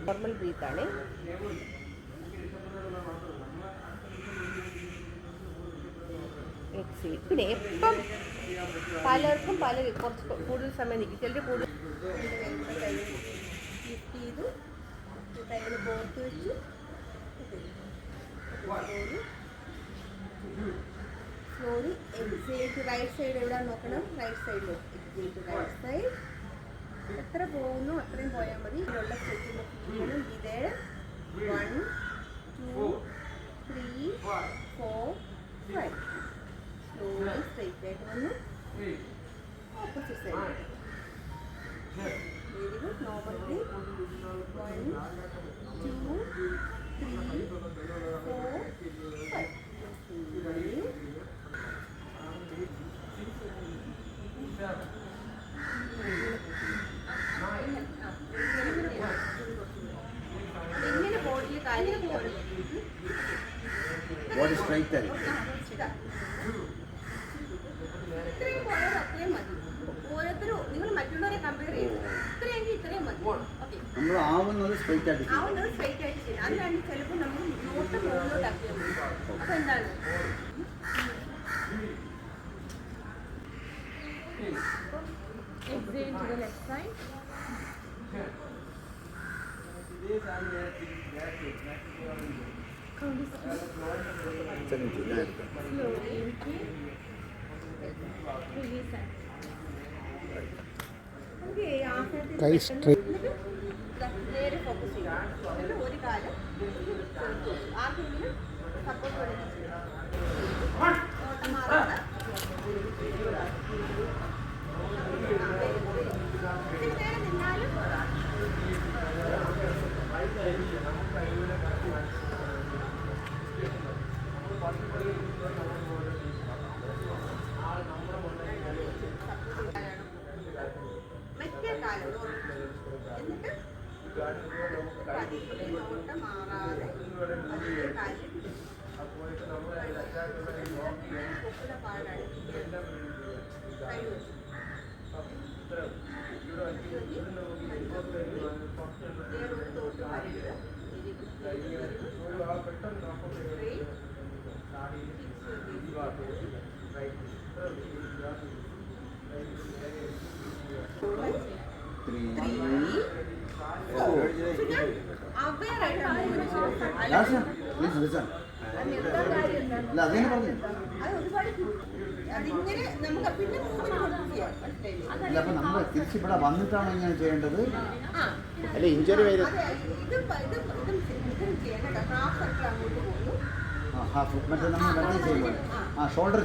Normal ബ്രീത്താണ്. Exhale. പിന്നെ എപ്പം പലർക്കും കുറച്ച് കൂടുതൽ സമയം നിൽക്കും. ചിലർ കൂടുതൽ ലിഫ്റ്റ് ചെയ്തു കൈകൾ കോർത്ത് വെച്ചു. Slowly exhale to right side. എവിടെ നോക്കണം? റൈറ്റ് സൈഡിലോ. Exhale to right side. എത്ര പോകുന്നു അത്രയും പോയാൽ മതി. ഇതിലുള്ള സ്ട്രെച്ചിങ് ചെയ്യണം. ഇത് 1 2 3 4 5. സ്ലോലി സ്ട്രെയിറ്റ് ആയിട്ട് വന്നു. Opposite side. Very good. Normal breath. 1 2 3 4 5. ഇങ്ങനെ ബോഡിയിൽ കാര്യം ബോഡി സ്ട്രൈറ്റ് ആയി ഇത്രയും പോയാൽ അത്രയും മതി. ഓരോരുത്തരും നിങ്ങൾ മറ്റുള്ളവരെ കമ്പയർ ചെയ്യും. ഇത്രയെങ്കിൽ ഇത്രയും മതി. ഓക്കെ, നമ്മൾ ആവുന്നത് സ്ട്രൈറ്റ് ആയിട്ട് ചെയ്യണം. അതിനാണ് ചിലപ്പോൾ നമ്മൾ നോട്ട് മുകളിലോട്ട് ആക്കിയാൽ മതി. അപ്പോൾ എന്താണ് exhale to the left side. Slowly inhale. Release that. Okay, കൈ സ്ട്രെയിറ്റ്. നേരെ ഫോക്കസ് ചെയ്യുക. ഒരു കാലം ആർക്കെങ്കിലും സപ്പോർട്ട് വേണമെങ്കിൽ മറ്റേ കാലം എന്നിട്ട് നോട്ടം മാറാതെ പൊക്കുന്ന പാടാണ്. കൈ വെച്ചു തോട്ട് വരരുത്. നമ്മൾ തിരിച്ചിവിടെ വന്നിട്ടാണ് ഇങ്ങനെ ചെയ്യേണ്ടത്. അല്ല ഇഞ്ചുറി വരും. ഹാഫ് മറ്റേ നമ്മൾ വെറുതെ ചെയ്യുമ്പോൾ ഷോൾഡർ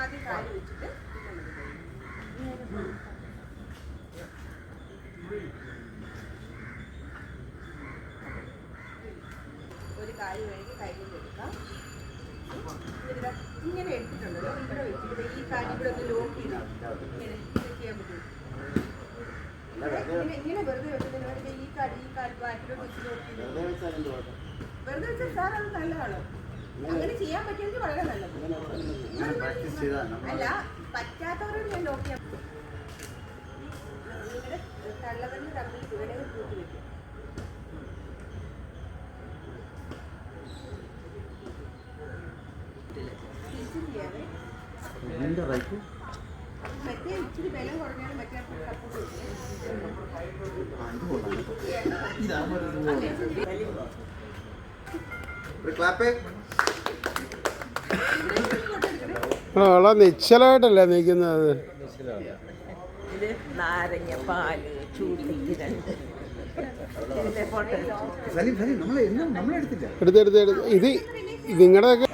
ആദ്യം കാല് വെച്ചിട്ട് ഒരു കാല് വേണമെങ്കിൽ കയ്യിൽ കൊടുക്കാം. ഇങ്ങനെ എടുത്തിട്ടുണ്ടല്ലോ, ഇവിടെ വെച്ചിട്ട് ഈ കാല് ഇവിടെ ഒന്ന് ലോക്ക് ചെയ്താൽ ഇങ്ങനെ ചെയ്യാൻ പറ്റും. ഇങ്ങനെ വെറുതെ വെക്കുന്നതിന് വേണ്ടി ഈ കാല് ബാക്കിലോട്ട് വെച്ച് ലോക്ക് ചെയ്ത് വെറുതെ വെച്ചാൽ സാർ അത് നല്ലതാണോ? അങ്ങനെ ചെയ്യാൻ പറ്റുമെങ്കിൽ വളരെ നല്ലത്. അല്ല, പറ്റാത്തവരോട് ഞാൻ ലോക്ക് ചെയ്യാം. നിങ്ങളുടെ തള്ളവരിൽ തമ്മിൽ ഇവിടെ കൂട്ടി വെക്കും. മറ്റേ ഇച്ചിരി ബലം കുറഞ്ഞാലും മറ്റേ സപ്പോർട്ട് വളരെ നിശ്ചലമായിട്ടല്ലേ നിൽക്കുന്നത്. ഇത് നാരങ്ങ പാല് എടുത്ത് ഇത് നിങ്ങളുടെയൊക്കെ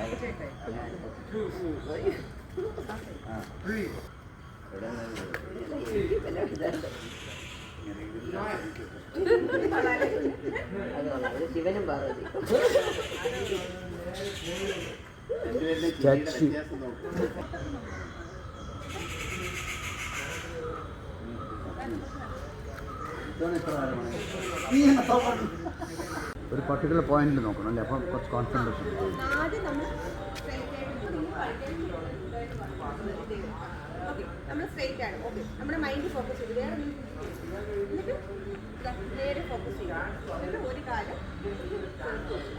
ശിവനും പാർവതി ഒരു പർട്ടിക്കുലർ പോയിന്റിൽ നോക്കണം അല്ലേ? അപ്പം കുറച്ച് കോൺസെൻട്രേഷൻ. ഓക്കെ നമ്മൾ സ്ട്രെയിറ്റ് ആണ്. ഓക്കെ നമ്മുടെ മൈൻഡ് ഫോക്കസ് ചെയ്തു വേറെ ഒന്നും എന്നിട്ട് നേരെ ഫോക്കസ് ചെയ്യുക. എന്നിട്ട് ഒരു കാലം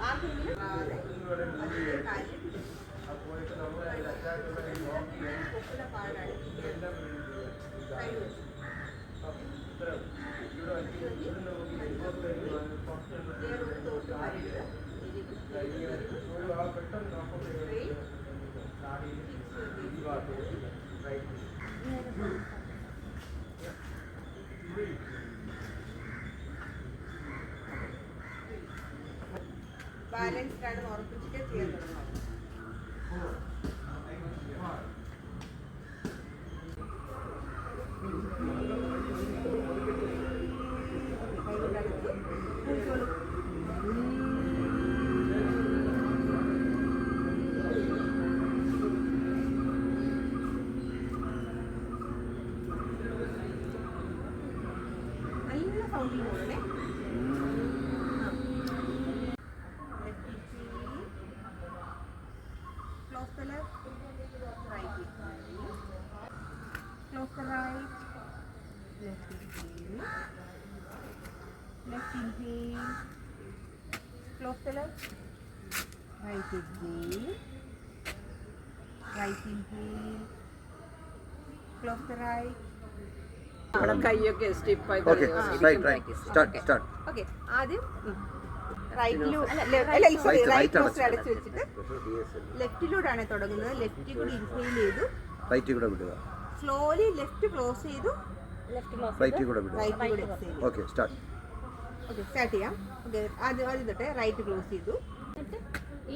ആർക്കെങ്കിലും കാര്യം പാടാണ് ബാലൻസ്ഡ് ആണ് ഉറപ്പിച്ചിട്ട് ചെയ്യാൻ തുടങ്ങുന്നത്. നല്ല സൗണ്ടിങ് പോകണേ. Close the left, right hip. Close the right, left inhale. Left inhale. Close the left, right inhale. Right inhale. Close the right. നമ്മുടെ കൈയൊക്കെ സ്റ്റിപ്പായി ഓക്കെ റൈറ്റ് സ്റ്റാർട്ട് ഓക്കെ ആദ്യം റൈറ്റിലൂടെ Right ക്ലോസ് അടച്ചു വെച്ചിട്ട് ലെഫ്റ്റിലൂടെയാണ് തുടങ്ങുന്നത്. ലെഫ്റ്റിൽ കൂടി ഇൻഹെയിൽ ചെയ്തു, റൈറ്റിൽ കൂടെ വിടുക, സ്ലോലി ലെഫ്റ്റ് ക്ലോസ് ചെയ്തു, റൈറ്റിൽ കൂടെ വിടുക. റൈറ്റിൽ കൂടി എക്സെയിൽ ചെയ്തു. Okay start. ഓക്കെ സ്റ്റാർട്ട് ചെയ്യാം. ഓക്കെ ആദ്യം തൊട്ട് റൈറ്റ് ക്ലോസ് ചെയ്തു. എന്നിട്ട്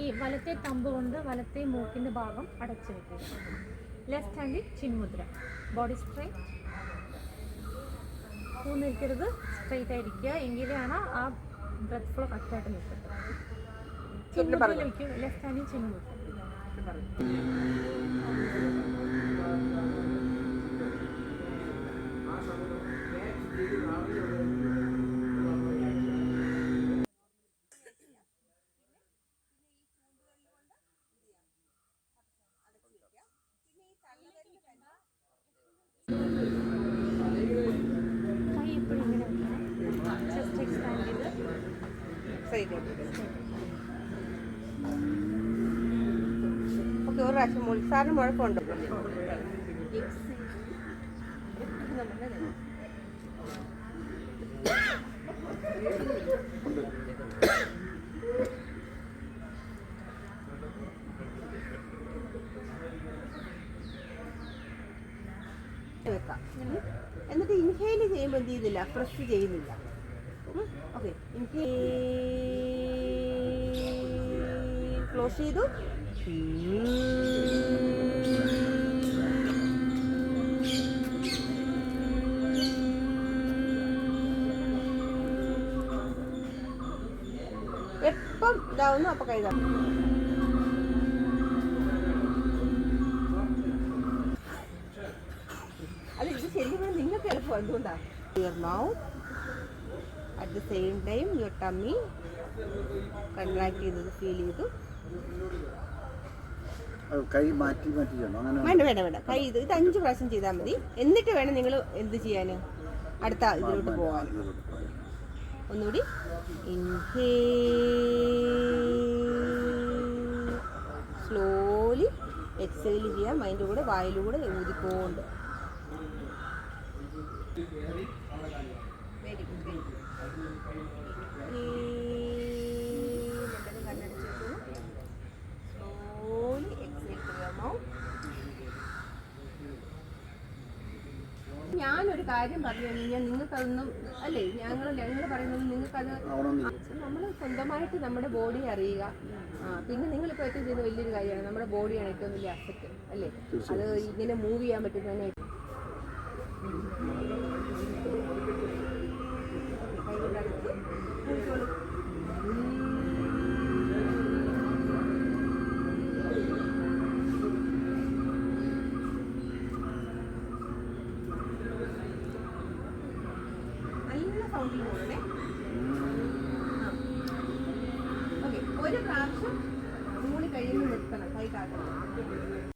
ഈ വലത്തെ തമ്പ് കൊണ്ട് വലത്തെ മൂക്കിൻ്റെ ഭാഗം അടച്ചു വെക്കുക. ലെഫ്റ്റ് ഹാൻഡിൽ ചിന്മുദ്ര. ബോഡി സ്ട്രെയിറ്റ്, ഊന്നിരിക്കരുത്, സ്ട്രെയിറ്റ് ആയിരിക്കുക. എങ്കിലാണ് ആ ബ്രെത്ത് ഫ്ലോ കറക്റ്റായിട്ട് നിൽക്കട്ടെ. ചിന്മുദ്ര വയ്ക്കും. ലെഫ്റ്റ് ഹാൻഡിൽ ചിന്മുദ്ര. കൈ എപ്പോഴും ഇങ്ങനെ വെക്കണം. ചെസ്റ്റ് എക്സ്പാൻഡ് ചെയ്ത് ഓക്കെ ഒരു പ്രാവശ്യം സാറിന് മുഴക്കമുണ്ടോ? വെക്കാം. എന്നിട്ട് ഇൻഹെയിൽ ചെയ്യുമ്പോൾ എന്ത് ചെയ്യുന്നില്ല, പ്രസ് ചെയ്യുന്നില്ല. ഓക്കെ ക്ലോസ് ചെയ്തു. എപ്പം ഇതാവുന്നു അപ്പം കൈകാം. അത് ഇത് ശരിക്കും നിങ്ങൾക്ക് എളുപ്പം എന്തുകൊണ്ടാണ്? Your mouth at the same time your tummy contract ചെയ്തത് ഫീൽ ചെയ്തു. കൈ മാറ്റി ചെയ്യണം അങ്ങനെ? വേണ്ട കൈ ഇത് 5 പ്രാവശ്യം ചെയ്താൽ മതി. എന്നിട്ട് വേണം നിങ്ങൾ എന്ത് ചെയ്യാൻ, അടുത്ത ഇതിലോട്ട് പോകാൻ. ഒന്നുകൂടി സ്ലോലി എക്സെയിൽ ചെയ്യാം. മൈൻഡ് കൂടെ വായിലൂടെ ഊതിക്കൊണ്ട്. Very good. സ്ലോലി എക്സെയിൽ ചെയ്യാമോ? ഞാനൊരു കാര്യം പറഞ്ഞു കഴിഞ്ഞാൽ നിങ്ങൾക്കതൊന്നും അല്ലേ, ഞങ്ങൾ പറയുന്നത് നിങ്ങൾക്കത് നമ്മൾ സ്വന്തമായിട്ട് നമ്മുടെ ബോഡി അറിയുക. പിന്നെ നിങ്ങളിപ്പോൾ ഏറ്റവും ചെയ്യുന്ന വലിയൊരു കാര്യമാണ്, നമ്മുടെ ബോഡിയാണ് ഏറ്റവും വലിയ അസറ്റ് അല്ലേ. അത് ഇങ്ങനെ മൂവ് ചെയ്യാൻ പറ്റുന്നതിനെ നല്ല സൗണ്ടിങ് പോകണേ. ഓക്കെ ഒരു പ്രാവശ്യം മൂളി കഴിയുമ്പോൾ നിർത്തണം, കൈ കാട്ടണം.